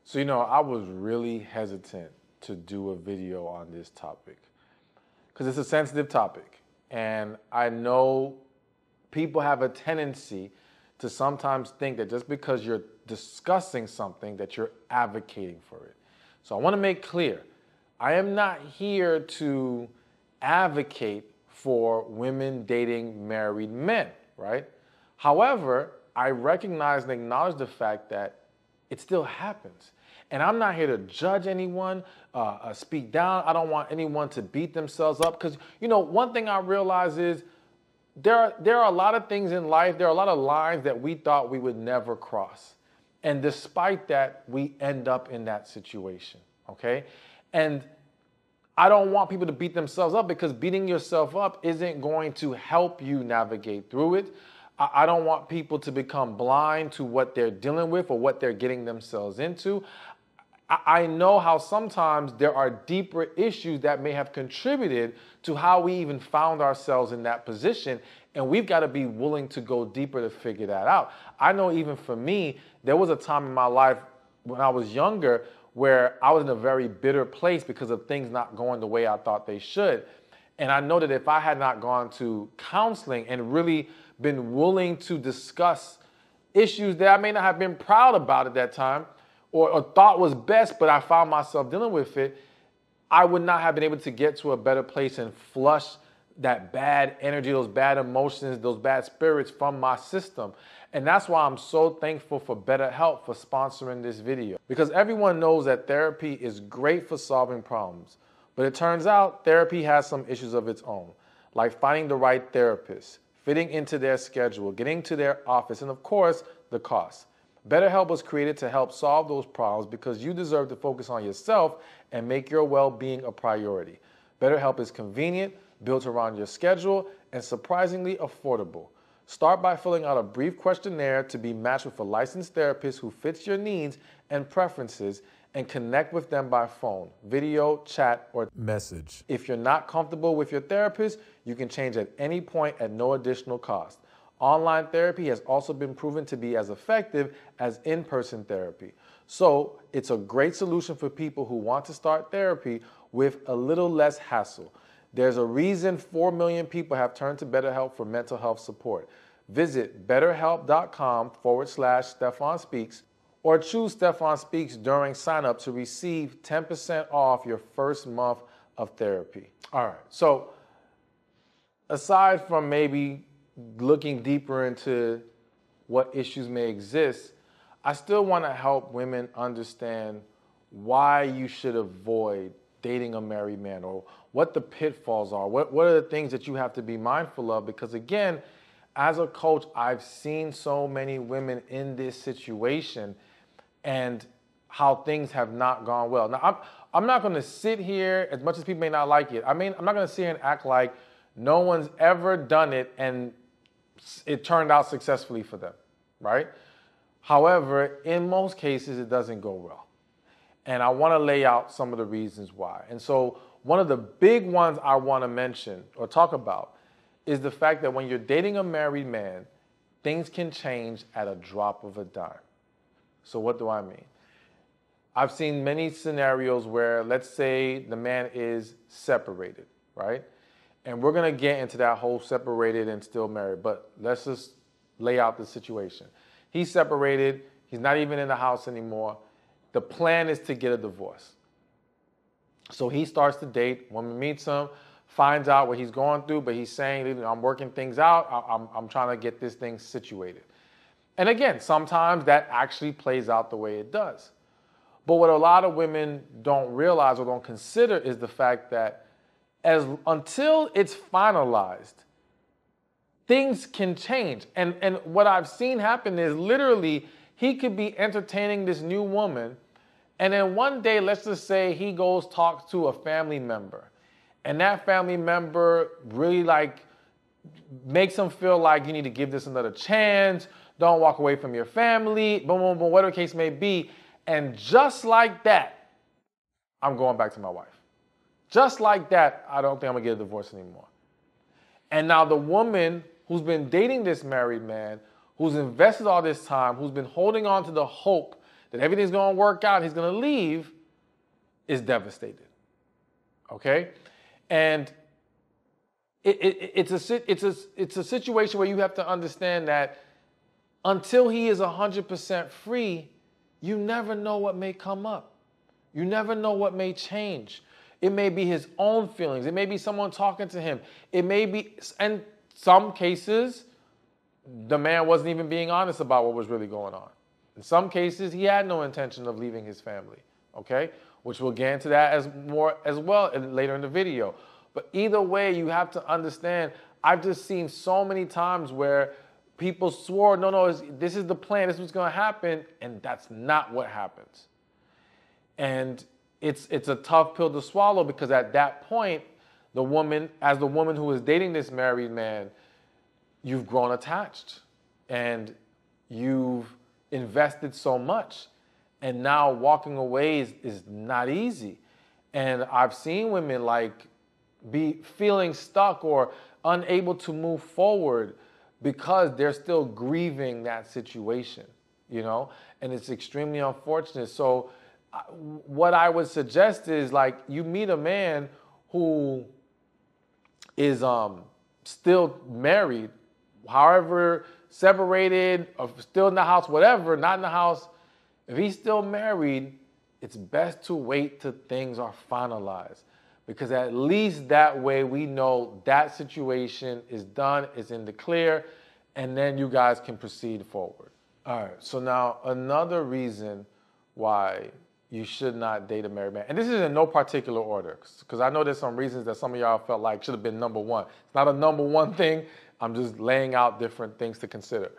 So, I was really hesitant to do a video on this topic because it's a sensitive topic. And I know people have a tendency to sometimes think that just because you're discussing something that you're advocating for it. So I want to make clear, I am not here to advocate for women dating married men, right? However, I recognize and acknowledge the fact that it still happens. And I'm not here to judge anyone, speak down. I don't want anyone to beat themselves up. Because, one thing I realize is there are a lot of things in life, there are a lot of lines that we thought we would never cross. And despite that, we end up in that situation, okay? And I don't want people to beat themselves up because beating yourself up isn't going to help you navigate through it. I don't want people to become blind to what they're dealing with or what they're getting themselves into. I know how sometimes there are deeper issues that may have contributed to how we even found ourselves in that position, and we've got to be willing to go deeper to figure that out. I know even for me, there was a time in my life when I was younger where I was in a very bitter place because of things not going the way I thought they should. And I know that if I had not gone to counseling and really been willing to discuss issues that I may not have been proud about at that time, or thought was best, but I found myself dealing with it, I would not have been able to get to a better place and flush that bad energy, those bad emotions, those bad spirits from my system. And that's why I'm so thankful for BetterHelp for sponsoring this video. Because everyone knows that therapy is great for solving problems. But it turns out therapy has some issues of its own, like finding the right therapist, fitting into their schedule, getting to their office, and of course, the cost. BetterHelp was created to help solve those problems because you deserve to focus on yourself and make your well-being a priority. BetterHelp is convenient, built around your schedule, and surprisingly affordable. Start by filling out a brief questionnaire to be matched with a licensed therapist who fits your needs and preferences, and connect with them by phone, video, chat, or message. If you're not comfortable with your therapist, you can change at any point at no additional cost. Online therapy has also been proven to be as effective as in-person therapy. So it's a great solution for people who want to start therapy with a little less hassle. There's a reason 4 million people have turned to BetterHelp for mental health support. Visit betterhelp.com/Stephan Speaks or choose Stephan Speaks during sign up to receive 10% off your first month of therapy. All right, so aside from maybe looking deeper into what issues may exist, I still want to help women understand why you should avoid dating a married man, or what the pitfalls are. What are the things that you have to be mindful of? Because again, as a coach, I've seen so many women in this situation and how things have not gone well. Now, I'm not going to sit here, as much as people may not like it, I'm not going to sit here and act like no one's ever done it and it turned out successfully for them, right? However, in most cases, it doesn't go well. And I want to lay out some of the reasons why. And so one of the big ones I want to mention or talk about is the fact that when you're dating a married man, things can change at a drop of a dime. So what do I mean? I've seen many scenarios where, let's say the man is separated, right? And we're going to get into that whole separated and still married, but let's just lay out the situation. He's separated. He's not even in the house anymore. The plan is to get a divorce. So he starts to date. Woman meets him, finds out what he's going through, but he's saying, I'm working things out. I'm trying to get this thing situated. And again, sometimes that actually plays out the way it does. But what a lot of women don't realize or don't consider is the fact that until it's finalized, things can change. And what I've seen happen is literally he could be entertaining this new woman, and then one day, let's just say he goes talks to a family member, and that family member really makes him feel like you need to give this another chance, don't walk away from your family, boom, boom, boom, whatever the case may be. And just like that, I'm going back to my wife. Just like that, I don't think I'm gonna get a divorce anymore. And now the woman who's been dating this married man, who's invested all this time, who's been holding on to the hope that everything's going to work out, he's going to leave, is devastated. Okay? And it's a situation where you have to understand that until he is 100% free, you never know what may come up. You never know what may change. It may be his own feelings. It may be someone talking to him. It may be, in some cases, the man wasn't even being honest about what was really going on. In some cases, he had no intention of leaving his family, okay? Which we'll get into that as well later in the video. But either way, you have to understand, I've just seen so many times where people swore, no, this is the plan, this is what's going to happen, and that's not what happens. And it's a tough pill to swallow, because at that point, the woman who is dating this married man, you've grown attached and you've invested so much, and now walking away is not easy. And I've seen women be feeling stuck or unable to move forward because they're still grieving that situation, and it's extremely unfortunate. So what I would suggest is, you meet a man who is still married, however, separated, or still in the house, whatever, not in the house. If he's still married, it's best to wait till things are finalized, because at least that way we know that situation is done, it's in the clear, and then you guys can proceed forward. All right, so now another reason why you should not date a married man, and this is in no particular order, because I know there's some reasons that some of y'all felt like should have been number one. It's not a number one thing. I'm just laying out different things to consider.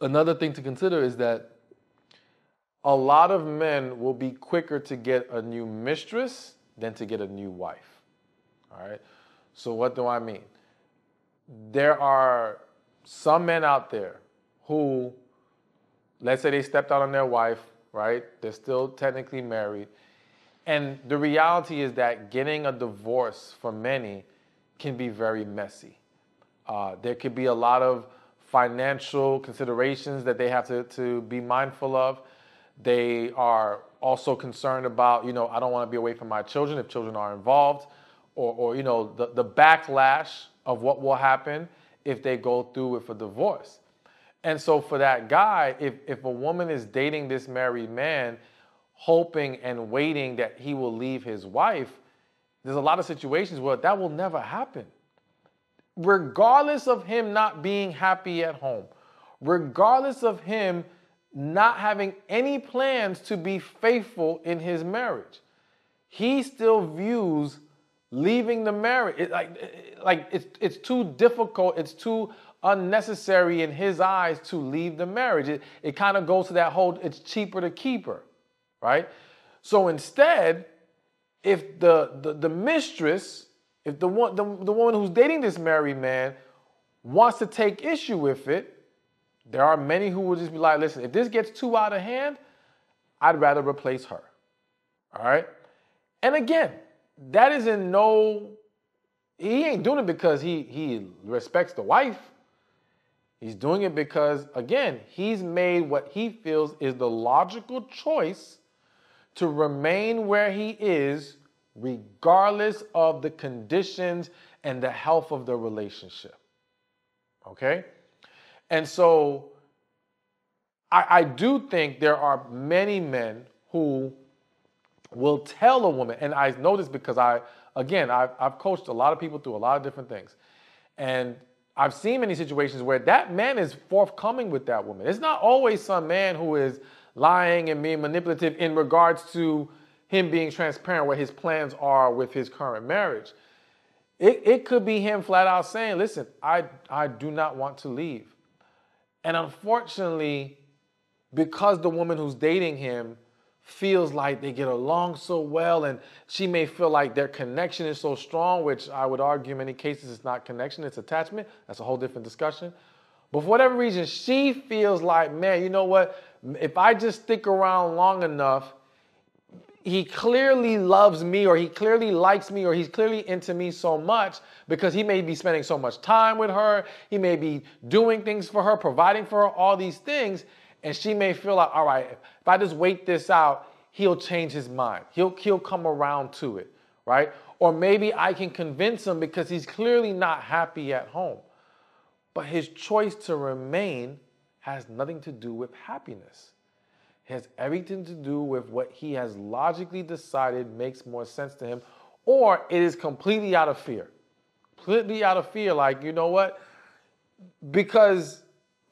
Another thing to consider is that a lot of men will be quicker to get a new mistress than to get a new wife. All right? So what do I mean? There are some men out there who, let's say they stepped out on their wife, right? They're still technically married. And the reality is that getting a divorce for many can be very messy. There could be a lot of financial considerations that they have to be mindful of. They are also concerned about, I don't want to be away from my children if children are involved, or the backlash of what will happen if they go through with a divorce. And so for that guy, if a woman is dating this married man, hoping and waiting that he will leave his wife, there's a lot of situations where that will never happen. Regardless of him not being happy at home, regardless of him not having any plans to be faithful in his marriage, he still views leaving the marriage it's too difficult, it's too unnecessary in his eyes to leave the marriage. It kind of goes to that whole, it's cheaper to keep her, right? So instead, if the mistress, if the woman who's dating this married man wants to take issue with it, there are many who will just be like, listen, if this gets too out of hand, I'd rather replace her. All right? And again, that is he ain't doing it because he respects the wife. He's doing it because, again, he's made what he feels is the logical choice to remain where he is, regardless of the conditions and the health of the relationship. Okay? And so I do think there are many men who will tell a woman, and I know this because I've coached a lot of people through a lot of different things. And I've seen many situations where that man is forthcoming with that woman. It's not always some man who is lying and being manipulative in regards to him being transparent what his plans are with his current marriage. It could be him flat out saying, listen, I do not want to leave. And unfortunately, because the woman who's dating him feels like they get along so well, and she may feel like their connection is so strong, which I would argue in many cases it's not connection, it's attachment. That's a whole different discussion. But for whatever reason, she feels like, man, you know what? If I just stick around long enough, he clearly loves me, or he clearly likes me, or he's clearly into me so much because he may be spending so much time with her. He may be doing things for her, providing for her, all these things. And she may feel like, all right, if I just wait this out, he'll change his mind. He'll come around to it, right? Or maybe I can convince him because he's clearly not happy at home. But his choice to remain has nothing to do with happiness. It has everything to do with what he has logically decided makes more sense to him, or it is completely out of fear. Completely out of fear, like, you know what? Because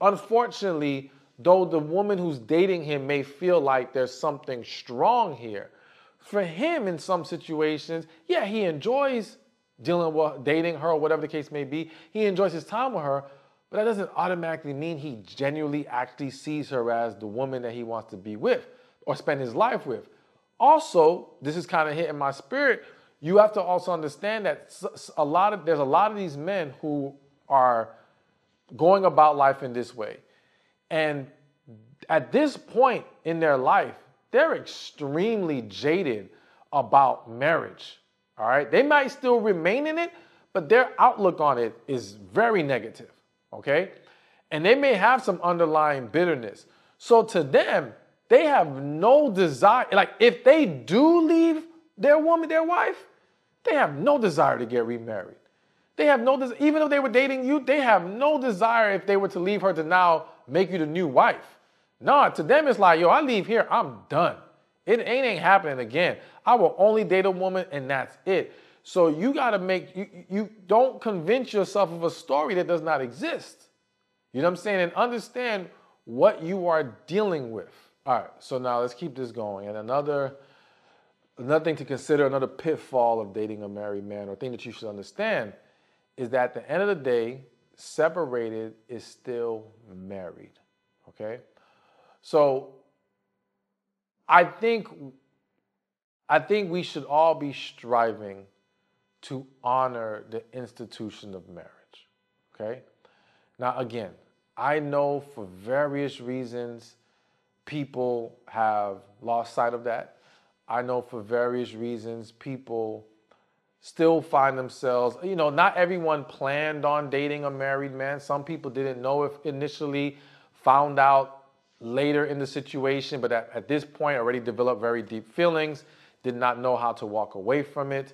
unfortunately, though the woman who's dating him may feel like there's something strong here, for him in some situations, yeah, he enjoys dealing with dating her or whatever the case may be. He enjoys his time with her, but that doesn't automatically mean he genuinely actually sees her as the woman that he wants to be with or spend his life with. Also, this is kind of hitting my spirit. You have to also understand that there's a lot of these men who are going about life in this way. And at this point in their life, they're extremely jaded about marriage. All right. They might still remain in it, but their outlook on it is very negative. Okay. And they may have some underlying bitterness. So to them, they have no desire. Like if they do leave their woman, their wife, they have no desire to get remarried. They have no desire, even if they were dating you, they have no desire if they were to leave her to now make you the new wife. No, to them it's like, yo, I leave here, I'm done. It ain't happening again. I will only date a woman and that's it. So you got to you don't convince yourself of a story that does not exist. You know what I'm saying? And understand what you are dealing with. All right, so now let's keep this going. And another thing to consider, another pitfall of dating a married man, or thing that you should understand, is that at the end of the day, separated is still married, okay? So I think we should all be striving to honor the institution of marriage, okay? Now, again, I know for various reasons people have lost sight of that. I know for various reasons people still find themselves, not everyone planned on dating a married man. Some people didn't know if initially, found out later in the situation, but at this point already developed very deep feelings, did not know how to walk away from it.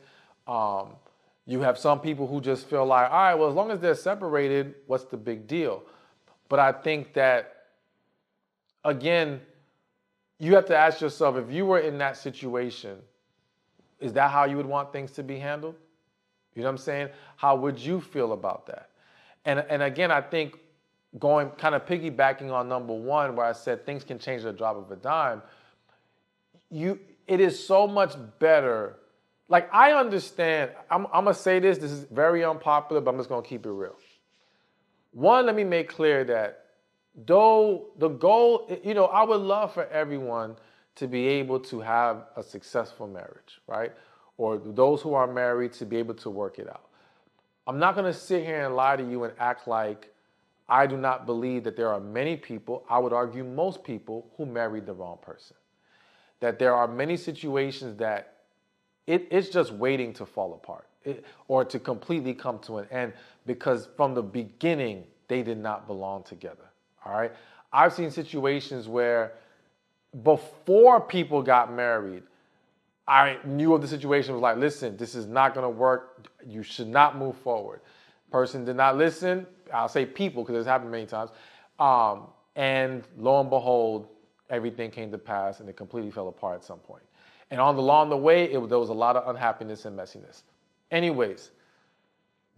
You have some people who just feel like, all right, well, as long as they're separated, what's the big deal? But I think that, again, you have to ask yourself, if you were in that situation, is that how you would want things to be handled? You know what I'm saying? How would you feel about that? And again, I think going kind of piggybacking on number one, where I said things can change at the drop of a dime, it is so much better. Like, I understand, I'm going to say this is very unpopular, but I'm just going to keep it real. One, let me make clear that though the goal, I would love for everyone to be able to have a successful marriage, right? Or those who are married to be able to work it out. I'm not going to sit here and lie to you and act like I do not believe that there are many people, I would argue most people, who married the wrong person. That there are many situations that it's just waiting to fall apart or to completely come to an end because from the beginning, they did not belong together, all right? I've seen situations where before people got married, I knew of the situation, was like, listen, this is not going to work. You should not move forward. Person did not listen. I'll say people because it's happened many times. And lo and behold, everything came to pass and it completely fell apart at some point. And along the way, there was a lot of unhappiness and messiness. Anyways,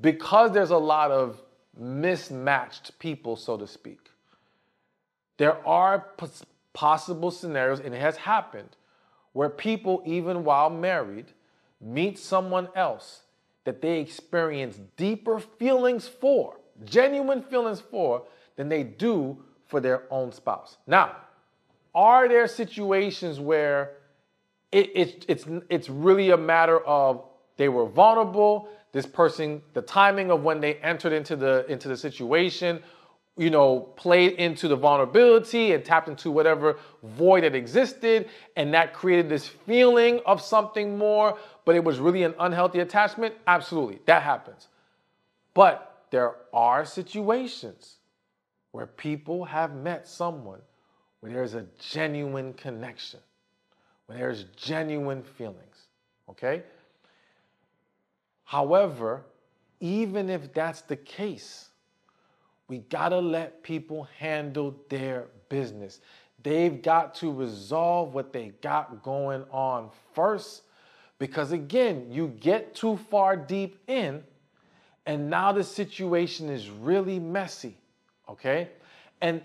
because there's a lot of mismatched people, so to speak, there are possible scenarios, and it has happened, where people, even while married, meet someone else that they experience deeper feelings for, genuine feelings for, than they do for their own spouse. Now, are there situations where it's really a matter of they were vulnerable, this person, the timing of when they entered into the situation, played into the vulnerability and tapped into whatever void that existed, and that created this feeling of something more, but it was really an unhealthy attachment? Absolutely, that happens. But there are situations where people have met someone where there's a genuine connection, where there's genuine feelings, okay? However, even if that's the case, we gotta let people handle their business. They've got to resolve what they got going on first, because again, you get too far deep in, and now the situation is really messy, okay? And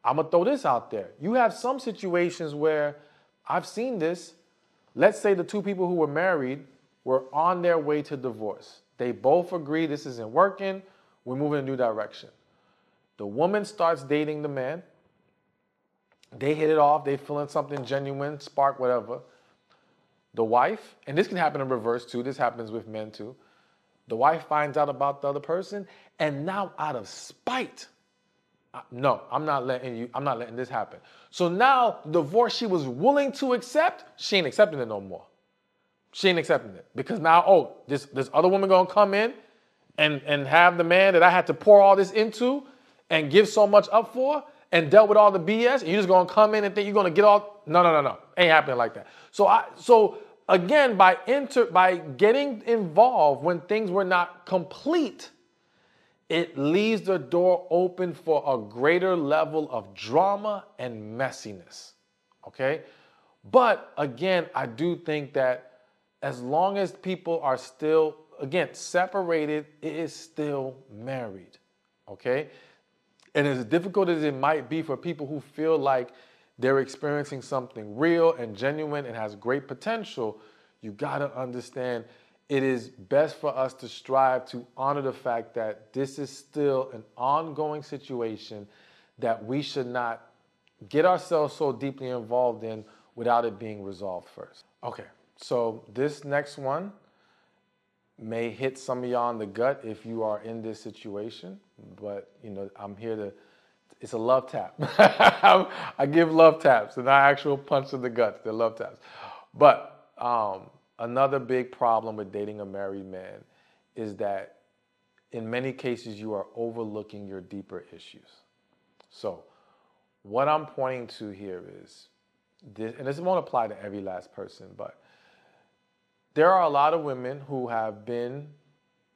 I'm gonna throw this out there. You have some situations where I've seen this. Let's say the two people who were married were on their way to divorce. They both agree this isn't working, we're moving in a new direction. The woman starts dating the man. They hit it off, they feeling something genuine, spark, whatever. The wife, and this can happen in reverse too, this happens with men too. The wife finds out about the other person, and now out of spite, no, I'm not letting this happen. So now the divorce she was willing to accept, she ain't accepting it no more. She ain't accepting it. Because now, oh, this other woman gonna come in and have the man that I had to pour all this into and give so much up for and dealt with all the BS, and you're just gonna come in and think you're gonna get all, no. Ain't happening like that. So again, by getting involved when things were not complete, it leaves the door open for a greater level of drama and messiness, okay? But again, I do think that as long as people are still, again, separated, it is still married, okay? And as difficult as it might be for people who feel like they're experiencing something real and genuine and has great potential, you gotta understand it is best for us to strive to honor the fact that this is still an ongoing situation that we should not get ourselves so deeply involved in without it being resolved first. Okay, so this next one may hit some of y'all in the gut if you are in this situation, but you know, I'm here to, it's a love tap. I give love taps, and not actual punch in the gut, they're love taps. But another big problem with dating a married man is that in many cases you are overlooking your deeper issues. So what I'm pointing to here is this, and this won't apply to every last person, but there are a lot of women who have been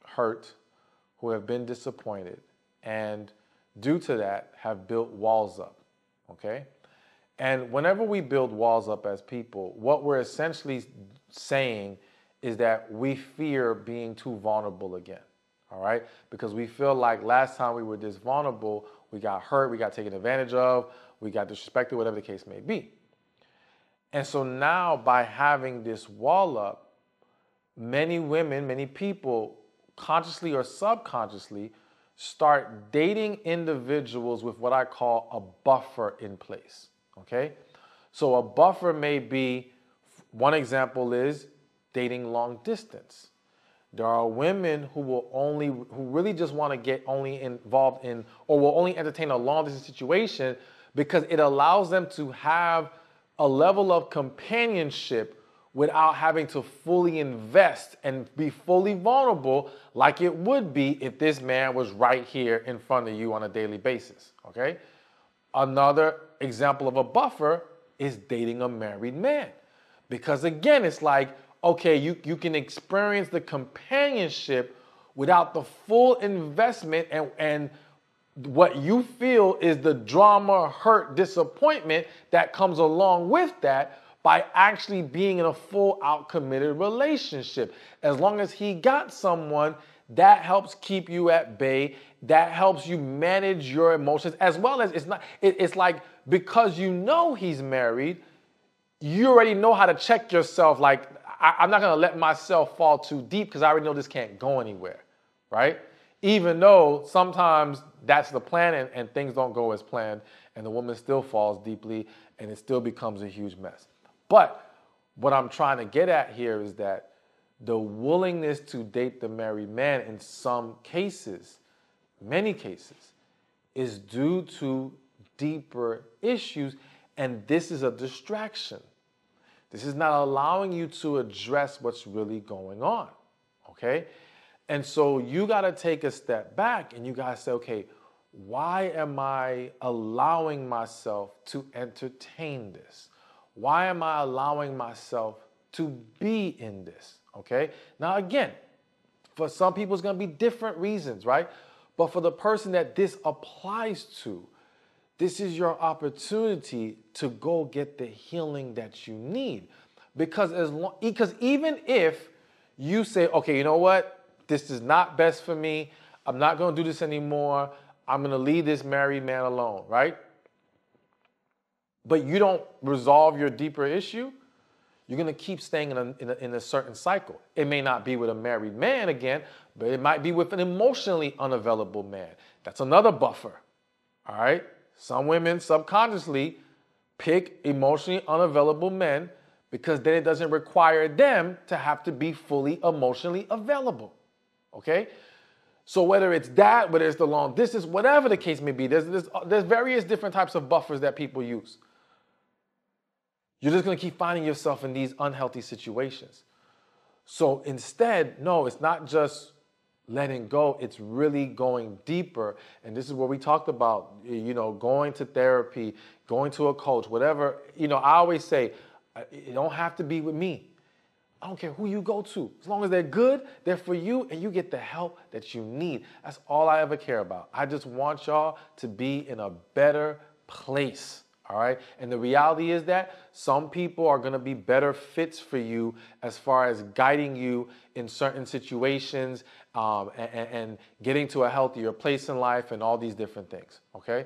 hurt, who have been disappointed, and due to that have built walls up, okay? And whenever we build walls up as people, what we're essentially saying is that we fear being too vulnerable again, all right? Because we feel like last time we were this vulnerable, we got hurt, we got taken advantage of, we got disrespected, whatever the case may be. And so now by having this wall up, many women, many people, consciously or subconsciously, start dating individuals with what I call a buffer in place, okay? So a buffer may be, one example is dating long distance. There are women who really just want to get only involved in, or will only entertain a long distance situation because it allows them to have a level of companionship without having to fully invest and be fully vulnerable like it would be if this man was right here in front of you on a daily basis, okay? Another example of a buffer is dating a married man. Because again, it's like, okay, you can experience the companionship without the full investment and what you feel is the drama, hurt, disappointment that comes along with that by actually being in a full out committed relationship. As long as he got someone, that helps keep you at bay. That helps you manage your emotions, as well as it's like, because you know he's married, you already know how to check yourself. Like, I'm not gonna let myself fall too deep because I already know this can't go anywhere, right? Even though sometimes that's the plan and things don't go as planned and the woman still falls deeply and it still becomes a huge mess. But what I'm trying to get at here is that the willingness to date the married man in some cases, many cases, is due to deeper issues, and this is a distraction. This is not allowing you to address what's really going on, okay? And so you got to take a step back and you got to say, okay, why am I allowing myself to entertain this? Why am I allowing myself to be in this? Okay. Now, again, for some people, it's going to be different reasons, right? But for the person that this applies to, this is your opportunity to go get the healing that you need. Because even if you say, okay, you know what? This is not best for me. I'm not going to do this anymore. I'm going to leave this married man alone, right? But you don't resolve your deeper issue, you're going to keep staying in a certain cycle. It may not be with a married man again, but it might be with an emotionally unavailable man. That's another buffer, all right? Some women subconsciously pick emotionally unavailable men because then it doesn't require them to have to be fully emotionally available, okay? So whether it's that, whether it's the long distance, whatever the case may be, there's various different types of buffers that people use. You're just going to keep finding yourself in these unhealthy situations. So instead, no, it's not just letting go. It's really going deeper. And this is what we talked about, you know, going to therapy, going to a coach, whatever. You know, I always say, it don't have to be with me. I don't care who you go to. As long as they're good, they're for you, and you get the help that you need. That's all I ever care about. I just want y'all to be in a better place. All right. And the reality is that some people are going to be better fits for you as far as guiding you in certain situations and getting to a healthier place in life and all these different things. OK,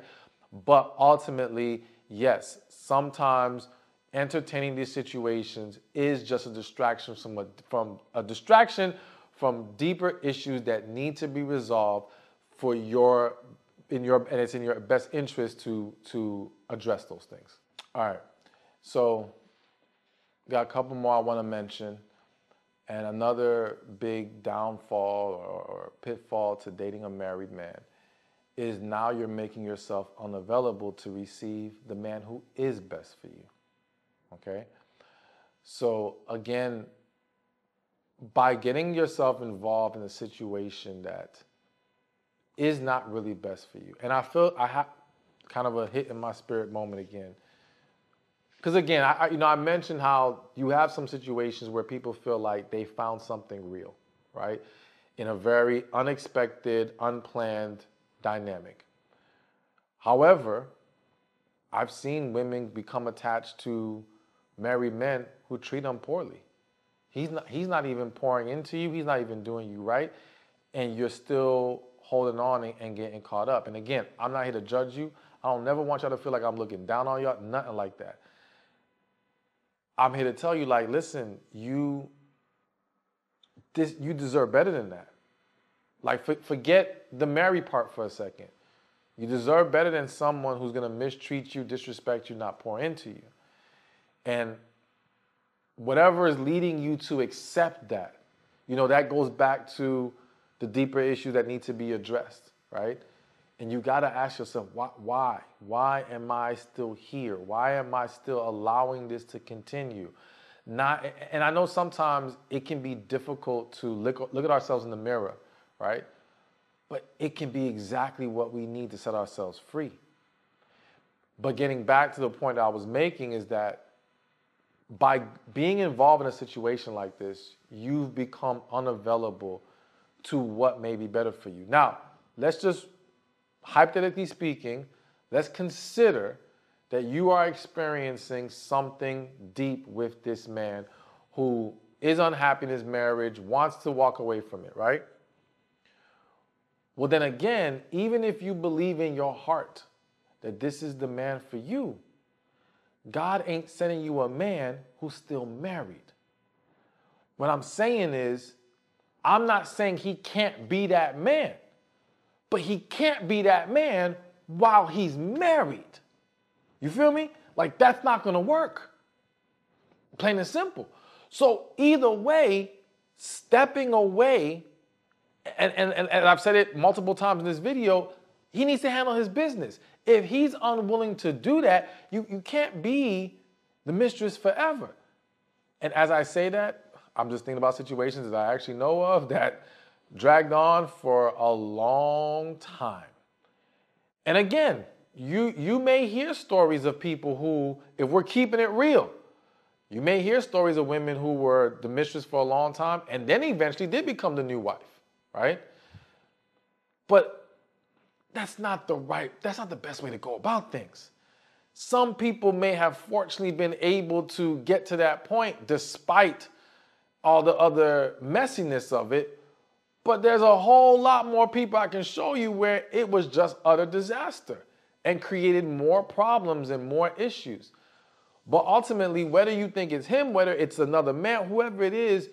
but ultimately, yes, sometimes entertaining these situations is just a distraction from deeper issues that need to be resolved for and it's in your best interest to address those things. All right, so got a couple more I want to mention, and another big downfall or pitfall to dating a married man is now you're making yourself unavailable to receive the man who is best for you. Okay, so again, by getting yourself involved in a situation that is not really best for you. And I feel I have kind of a hit in my spirit moment again. Because again, I mentioned how you have some situations where people feel like they found something real, right? In a very unexpected, unplanned dynamic. However, I've seen women become attached to married men who treat them poorly. He's not even pouring into you. He's not even doing you right. And you're still holding on and getting caught up. And again, I'm not here to judge you. I don't never want y'all to feel like I'm looking down on y'all, nothing like that. I'm here to tell you, like, listen, you deserve better than that. Like, forget the married part for a second. You deserve better than someone who's going to mistreat you, disrespect you, not pour into you. And whatever is leading you to accept that, you know, that goes back to the deeper issues that need to be addressed, right? And you got to ask yourself, why? Why am I still here? Why am I still allowing this to continue? And I know sometimes it can be difficult to look at ourselves in the mirror, right? But it can be exactly what we need to set ourselves free. But getting back to the point that I was making is that by being involved in a situation like this, you've become unavailable to what may be better for you. Now, let's just, hypothetically speaking, let's consider that you are experiencing something deep with this man who is unhappy in his marriage, wants to walk away from it, right? Well, then again, even if you believe in your heart that this is the man for you, God ain't sending you a man who's still married. What I'm saying is, I'm not saying he can't be that man, but he can't be that man while he's married. You feel me? Like, that's not going to work. Plain and simple. So either way, stepping away, and I've said it multiple times in this video, he needs to handle his business. If he's unwilling to do that, you can't be the mistress forever. And as I say that, I'm just thinking about situations that I actually know of that dragged on for a long time. And again, you may hear stories of people who, if we're keeping it real, you may hear stories of women who were the mistress for a long time and then eventually did become the new wife, right? But that's not the best way to go about things. Some people may have fortunately been able to get to that point despite all the other messiness of it. But there's a whole lot more people I can show you where it was just utter disaster and created more problems and more issues. But ultimately, whether you think it's him, whether it's another man, whoever it is,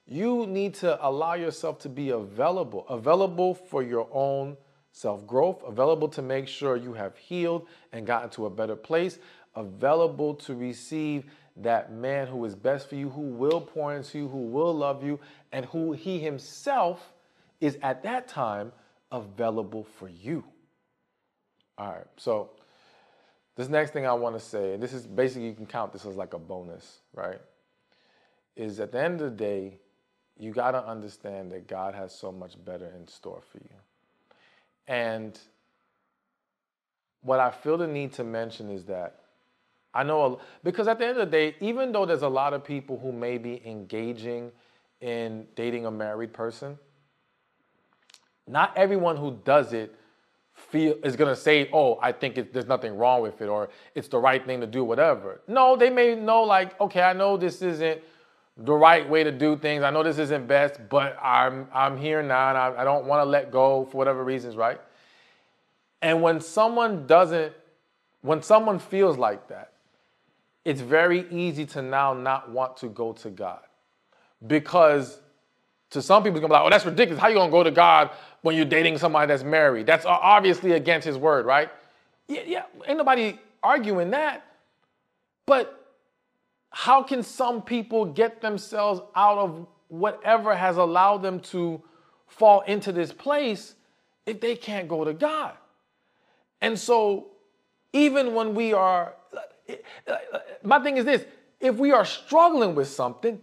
you need to allow yourself to be available for your own self-growth, available to make sure you have healed and gotten to a better place, available to receive that man who is best for you, who will pour into you, who will love you, and who he himself is at that time available for you. All right, so this next thing I want to say, and this is basically, you can count this as like a bonus, right? Is at the end of the day, you got to understand that God has so much better in store for you. And what I feel the need to mention is that I know, because at the end of the day, even though there's a lot of people who may be engaging in dating a married person, not everyone who does it is going to say, oh, I think there's nothing wrong with it, or it's the right thing to do, whatever. No, they may know, like, okay, I know this isn't the right way to do things. I know this isn't best, but I'm here now, and I don't want to let go for whatever reasons, right? And when someone feels like that, it's very easy to now not want to go to God. Because to some people, it's going to be like, oh, that's ridiculous. How you going to go to God when you're dating somebody that's married? That's obviously against his word, right? Yeah, ain't nobody arguing that. But how can some people get themselves out of whatever has allowed them to fall into this place if they can't go to God? And so even when we are, my thing is this, if we are struggling with something,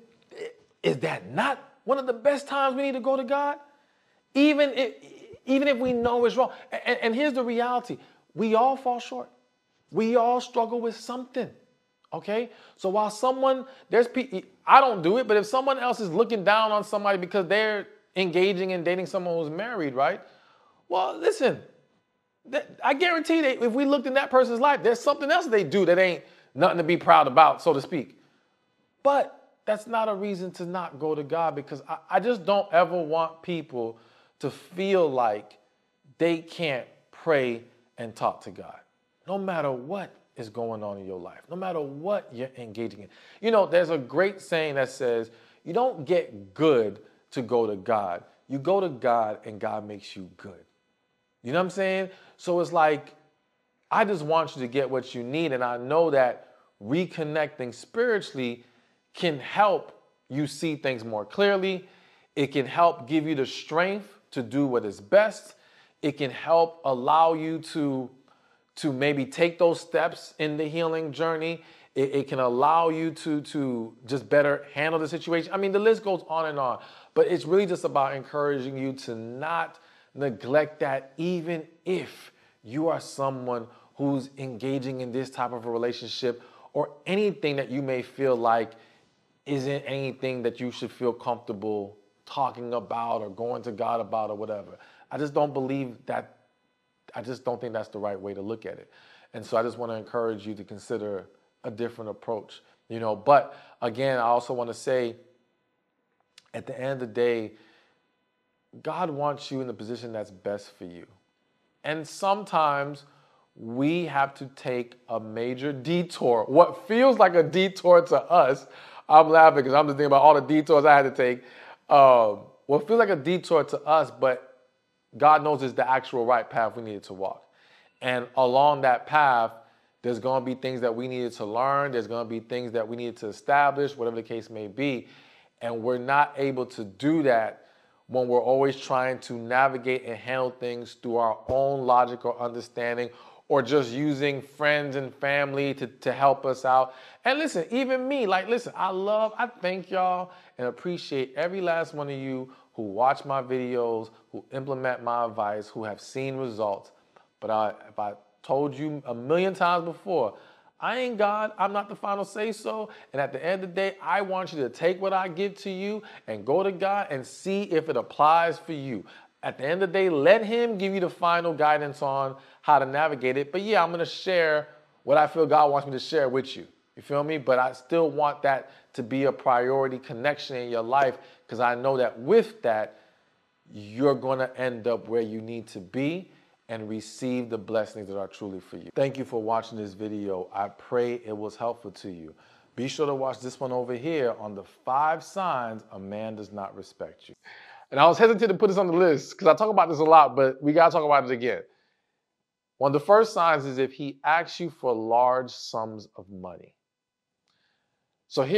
is that not one of the best times we need to go to God? Even if we know it's wrong. And here's the reality. We all fall short. We all struggle with something. Okay? So while I don't do it, but if someone else is looking down on somebody because they're engaging in dating someone who's married, right? Well, listen, I guarantee that if we looked in that person's life, there's something else they do that ain't nothing to be proud about, so to speak. But that's not a reason to not go to God, because I just don't ever want people to feel like they can't pray and talk to God, no matter what is going on in your life, no matter what you're engaging in. You know, there's a great saying that says, you don't get good to go to God. You go to God and God makes you good. You know what I'm saying? So it's like, I just want you to get what you need. And I know that reconnecting spiritually can help you see things more clearly. It can help give you the strength to do what is best. It can help allow you to maybe take those steps in the healing journey. It can allow you to just better handle the situation. I mean, the list goes on and on. But it's really just about encouraging you to not neglect that, even if you are someone who's engaging in this type of a relationship, or anything that you may feel like isn't anything that you should feel comfortable talking about or going to God about or whatever. I just don't believe that. I just don't think that's the right way to look at it. And so I just want to encourage you to consider a different approach, you know. But again, I also want to say, at the end of the day, God wants you in the position that's best for you. And sometimes we have to take a major detour. What feels like a detour to us, I'm laughing because I'm just thinking about all the detours I had to take. What feels like a detour to us, but God knows it's the actual right path we needed to walk. And along that path, there's going to be things that we needed to learn. There's going to be things that we needed to establish, whatever the case may be. And we're not able to do that when we're always trying to navigate and handle things through our own logic or understanding, or just using friends and family to help us out. And listen, even me, I thank y'all and appreciate every last one of you who watch my videos, who implement my advice, who have seen results. But if I told you a million times before, I ain't God, I'm not the final say so. And at the end of the day, I want you to take what I give to you and go to God and see if it applies for you. At the end of the day, let him give you the final guidance on how to navigate it. But yeah, I'm gonna share what I feel God wants me to share with you. You feel me? But I still want that to be a priority connection in your life, because I know that with that, you're gonna end up where you need to be and receive the blessings that are truly for you. Thank you for watching this video. I pray it was helpful to you. Be sure to watch this one over here on the 5 signs a man does not respect you. And I was hesitant to put this on the list because I talk about this a lot, but we gotta talk about it again. One of the first signs is if he asks you for large sums of money. So here